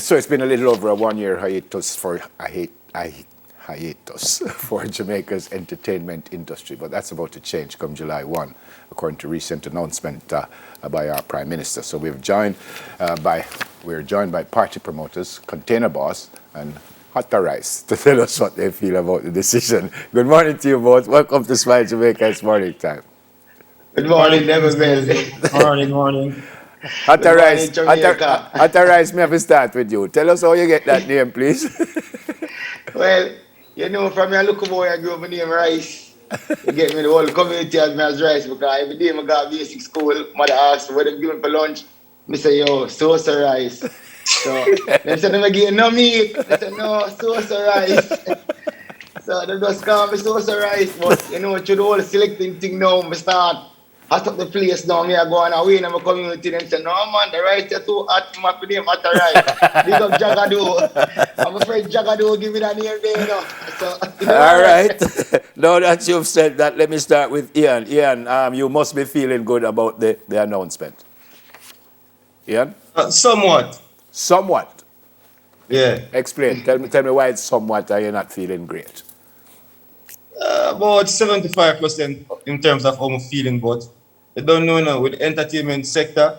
So it's been a little over a 1-year hiatus hiatus for Jamaica's entertainment industry, but that's about to change come July 1, according to recent announcement by our Prime Minister. So we're joined by party promoters, Container Boss and Hotta Rice, to tell us what they feel about the decision. Good morning to you both. Welcome to Smile Jamaica. It's morning time. Good morning, Never Bell. Morning. Hotta Good Rice, morning, Jamaica. Hotta Rice, may I start with you? Tell us how you get that name, please. Well, you know, from your little boy, I grew up, my name Rice. You get me, the whole community as me as Rice, because every day I go to basic school, mother asks what they give me for lunch. I say, yo, sauce rice. So, they said, I'm getting no meat. I said, no, sauce rice. So, they just call me sauce rice. But, you know, through the whole selecting thing now, I start hot up the place down here, going away in my community. Them say, no, man, the rice is too hot. I'm happy name Hotta Rice. Big up Jagado. I'm afraid Jagado give me that name there, you know. So, you know, All right. Now that you've said that, let me start with Ian. Ian, you must be feeling good about the announcement. Ian? Somewhat. Somewhat. Yeah. Explain. Tell me why it's somewhat and you're not feeling great. About 75% in terms of how I'm feeling, but I don't know now with the entertainment sector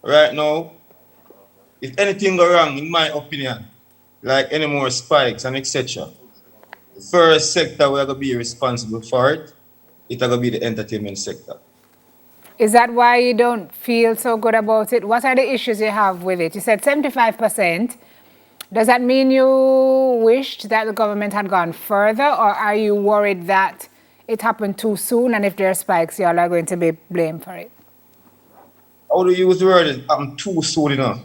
right now. If anything go wrong, in my opinion, like any more spikes and etc., the first sector we're gonna be responsible for it's gonna be the entertainment sector. Is that why you don't feel so good about it? What are the issues you have with it? You said 75%. Does that mean you wished that the government had gone further, or are you worried that it happened too soon, and if there are spikes, you all are going to be blamed for it? How do you use the word? I'm too soon enough.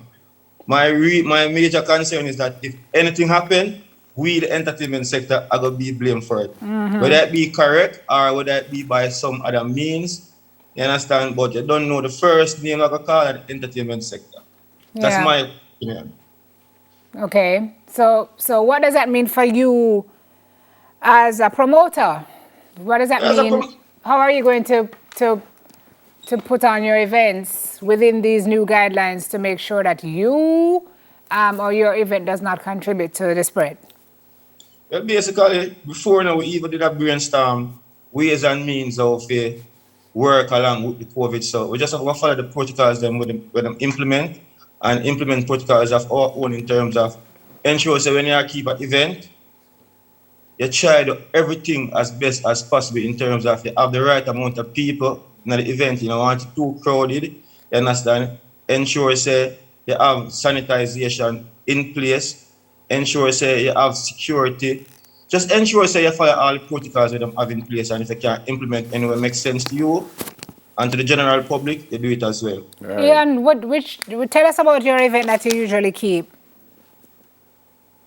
My major concern is that if anything happen, we, the entertainment sector, are going to be blamed for it. Whether it be correct or whether it be by some other means, you understand? But you don't know the first name of a call at the entertainment sector. That's my opinion. Okay. So what does that mean for you as a promoter? What does that mean? How are you going to put on your events within these new guidelines to make sure that you or your event does not contribute to the spread? Well, basically, before now, we even did a brainstorm ways and means of work along with the COVID. So we just have to follow the protocols them with them implement protocols of our own in terms of ensure so when you keep an event, you try to do everything as best as possible in terms of you have the right amount of people in the event. You don't want it too crowded. You understand? Ensure say you have sanitization in place. Ensure say you have security. Just ensure say you follow all the protocols that them have in place, and if you can implement anywhere makes sense to you and to the general public, you do it as well. Right. Ian, tell us about your event that you usually keep.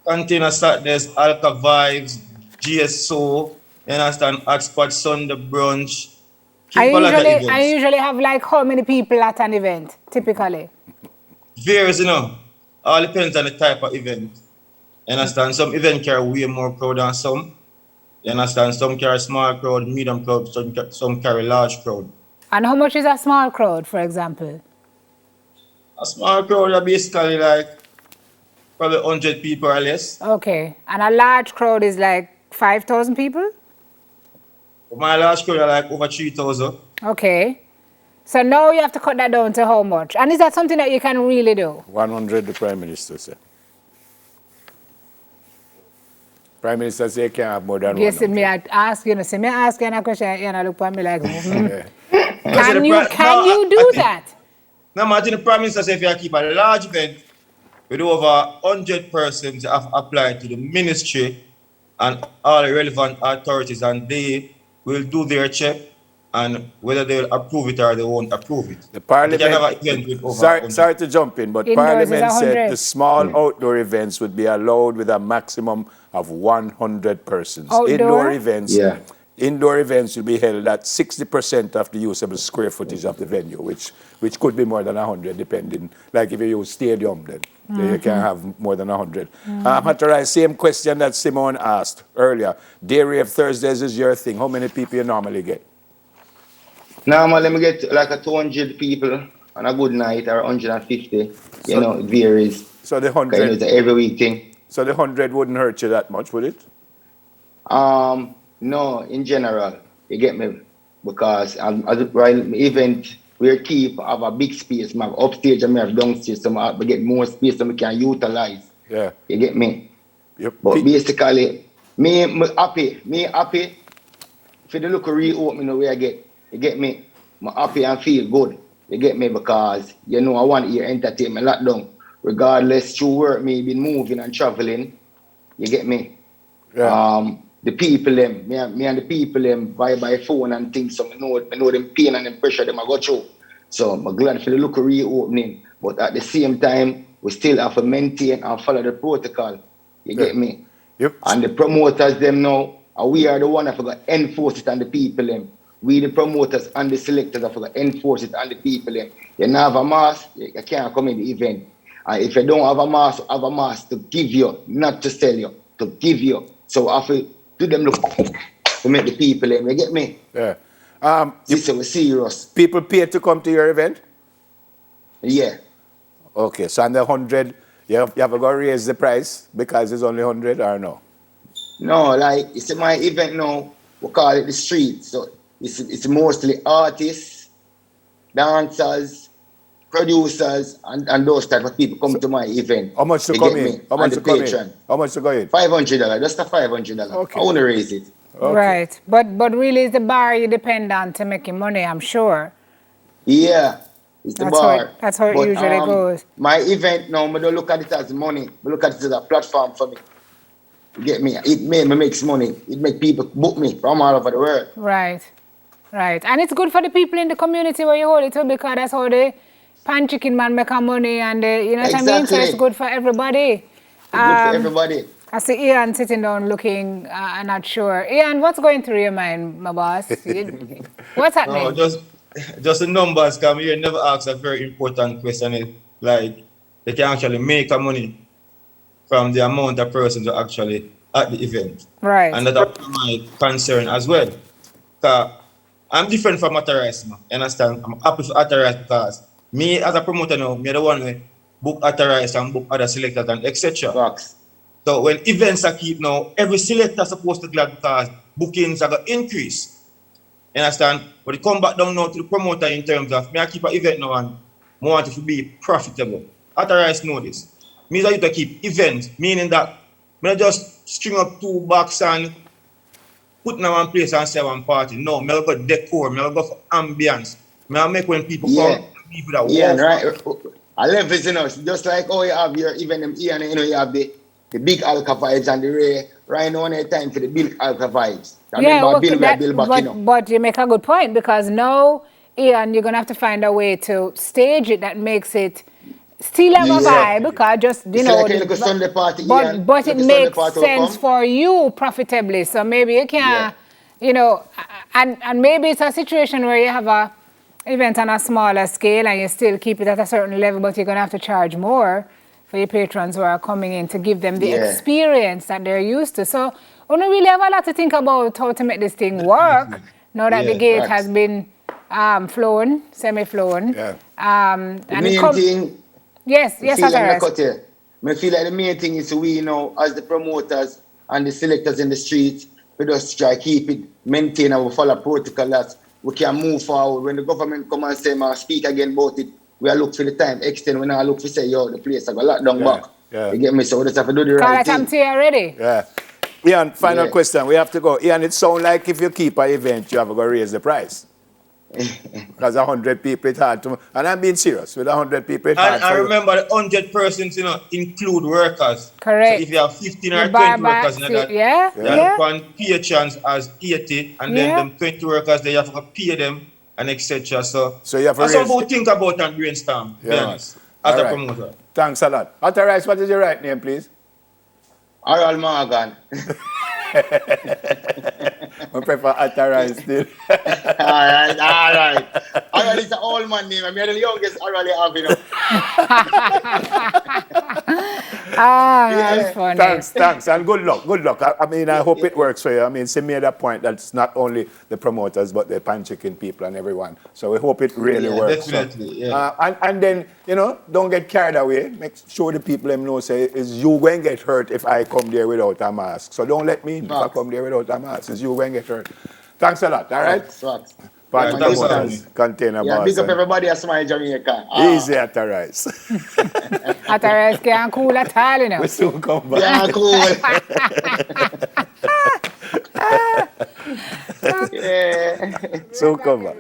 Container Saturdays, Alka Vibes, GSO, you understand, Hotspot Sunday Brunch. I usually have like how many people at an event, typically? Varies, you know. All depends on the type of event. You understand? Some events carry way more crowd than some. You understand? Some carry small crowd, medium crowd, some carry large crowd. And how much is a small crowd, for example? A small crowd are basically like probably 100 people or less. Okay. And a large crowd is like 5,000 people? My large crowd are like over 3,000. Okay. So now you have to cut that down to how much? And is that something that you can really do? 100, the Prime Minister said. Prime Minister said you can't have more than 100. Yes, me ask you, me ask you a question, you look at me like, Can you do that? No, I think the Prime Minister said if you keep a large event with over 100 persons, you have applied to the ministry and all the relevant authorities, and they will do their check, and whether they will approve it or they won't approve it. The Parliament, sorry to jump in, but Indoors Parliament said the small outdoor events would be allowed with a maximum of 100 persons. Outdoor? Indoor events will be held at 60% of the usable square footage of the venue, which could be more than 100, depending. Like if you use stadium, then you can have more than 100. Hotta Rice, same question that Simone asked earlier. Day Rave Thursdays is your thing. How many people you normally get? normally I get like a 200 people on a good night or 150. So- It varies. So the 'Cause, it's 100, an every week thing. so the 100 wouldn't hurt you that much, would it? No, in general, you get me? Because as a right event, we keep have a big space. I have upstage and I have downstairs, so I get more space so we can utilize. Yeah. You get me? Yep. But basically, me happy for the look of reopening the way I get. You get me? I'm happy and feel good. You get me? Because I want to hear entertainment lockdown. Regardless through work, me been moving and traveling. You get me? Yeah. The people them, me and the people them by phone and things, so I know them pain and them pressure them I go through. So I'm glad for the look of reopening. But at the same time, we still have to maintain and follow the protocol. You get me? Yep. And the promoters them now, we are the one that forgot enforce it on the people them. We the promoters and the selectors that forgot enforce it on the people them. You don't have a mask, you can't come in the event. And if you don't have a mask to give you, not to sell you, to give you. So I feel do them look to make the people them. You get me? Yeah. This is serious. People pay to come to your event? Yeah. Okay, so on the 100, you have to go raise the price because it's only 100 or no? No, like it's my event now. We call it the street. So it's mostly artists, dancers, producers, and those type of people come to my event. How much to You come get in? me? How much And to the come patron. in? How much to go in? $500, just a $500. Okay. I want to raise it. Okay. Right. But really it's the bar you depend on to making money, I'm sure. Yeah, it's the bar. That's how it usually goes. My event now, I don't look at it as money. I look at it as a platform for me. You get me? It makes money. It make people book me from all over the world. Right. Right. And it's good for the people in the community where you hold it to because that's how the pan chicken man make our money and you know what I mean? So it's good for everybody. It's good for everybody. I see Ian sitting down looking, I'm not sure. Ian, what's going through your mind, my boss? What's happening? No, just the numbers come here. Never ask a very important question. Like they can actually make a money from the amount of persons who actually at the event. Right. And that's my concern as well. Because I'm different from authorized, man. You understand? I'm happy for authorized because me as a promoter now, me the one who book authorized and book other selectors and etc. Facts. So when events are keep now, every selector supposed to glad because bookings are going to increase. You understand? But it come back down now to the promoter in terms of me I keep an event now and I want it to be profitable. Authorized know this. Means I used to keep events, meaning that I just string up 2 box and put in one place and say one party. No, I go decor, I go for ambience. I make when people come, people that Yeah, walk. right. I love it, just like how you have your even them here, you have the big alcohol vibes and the Ray. Right now, any time for the big alcohol vibes. But you make a good point because now, Ian, you're going to have to find a way to stage it that makes it still have a vibe because just, you know, like a Sunday party, but it makes sense for you profitably. So maybe you can, you know, and maybe it's a situation where you have a event on a smaller scale and you still keep it at a certain level, but you're going to have to charge more for your patrons who are coming in to give them the experience that they're used to. So we don't really have a lot to think about how to make this thing work now that the gate has been flown, semi-flown. Yeah. And the main thing... Yes, I feel like the main thing is we, you know, as the promoters and the selectors in the streets, we just try to keep it, maintain and we follow protocol that we can move forward. When the government come and say, speak again about it, we are look for the time extend. We now look for say, the place I got locked down back. You get me? So we just have to do the right thing. I'm here already. Yeah. Ian, final question. We have to go. Ian, it sounds like if you keep an event, you have to go raise the price. Because 100 people, it's hard to... And I'm being serious. With 100 people, it's hard And I remember the 100 persons, you know, include workers. Correct. So if you have 15 or 20 workers, you know, that one patrons as 80, and then them 20 workers, they have to pay them, and etc. So you have to that's something to think about and brainstorm, to be honest, as a promoter. Thanks a lot. Authorized, what is your right name, please? Harold Morgan. I prefer authorized still. Alright. Harold is an old man name. I'm the youngest Harold I have, you know. That's funny. Thanks, and good luck. I mean, I hope it works for you. I mean, she made a point that it's not only the promoters, but the pan chicken people and everyone. So we hope it really works. Definitely, And then, don't get carried away. Make sure the people them know, say, is you going to get hurt if I come there without a mask. So don't let me in if I come there without a mask. It's you going to get hurt. Thanks a lot, all right? Facts. Party thanks, promoters, container Yeah, boss. big up everybody at Smile Jamaica. Easy at the rice. At a rice can't cool at all, you know. We soon come back. Yeah, cool. Yeah. Soon come back.